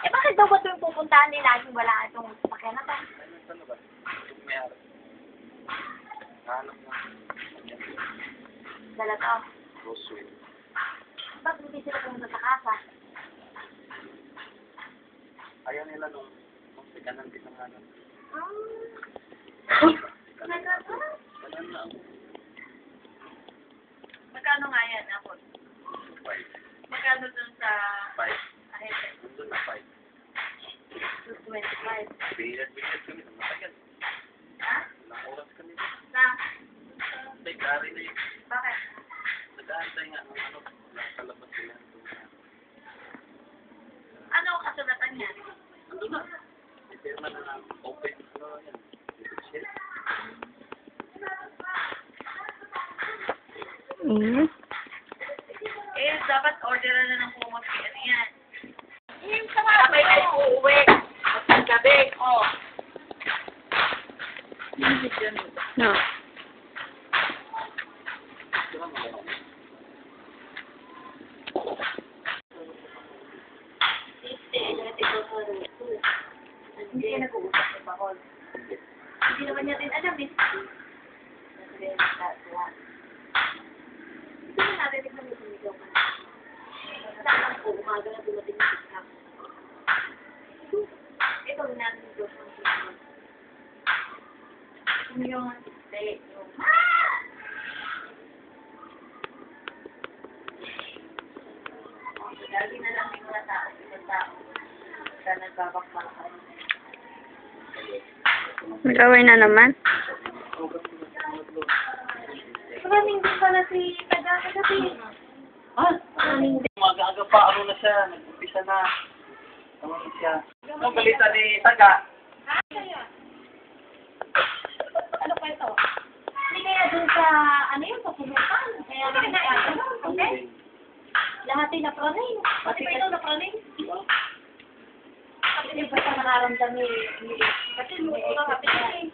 Eh, bakit daw ba ito yung pupuntahan nila laging wala itong sasakyan na to? Ano ba? Mayroon. Hanap na. Dala to. Roswell. Bakit hindi sila pumunta sa kasa? Ayaw nila nung pagkanan din ng hanap. Kanan na ako. Magkano nga yan, Apple? 5. Magkano dun sa 5. ahente? Nandun na 5. 225. Bilad kami. Matagal. Ha? Ilang oras kami. Na? Tay, gari na yun. Bakit? Nag-aantay nga ng ano. Nakalabas sila. Ano ang kasulatan niya? Ano na? May pirma na open. Ano yan? Shit. Eh, dapat orderan na ng kumot. Ano yan? Yung sa mga sabay tayo uuwi. At gabi. Oh. No. Hindi siya nag-uusap ng bakol. Hindi naman niya din alam eh. Hindi naman natin tignan mo sumigaw ka na. Saan po, umaga na dumating yung pick-up. Ito rin natin yung Diyos ng sumigaw. Sumigaw nga si Ste. Lagi na lang yung mga tao, isang tao. Kaya nagbabakbak ka. Nag-away na naman. Maraming din pala si Taga-Kagabi. Maraming din. Mag-aga pa. Ano na siya? Nag-umpisa na. Ano na siya? Ang balita ni Taga. Ano pa ito? Hindi kaya dun sa, ano yun, sa pumuntan. Kaya okay? Lahat ay napraning. Pati pa ito napraning. Kasi di ba sa nararamdam ni kasi mo ito kapit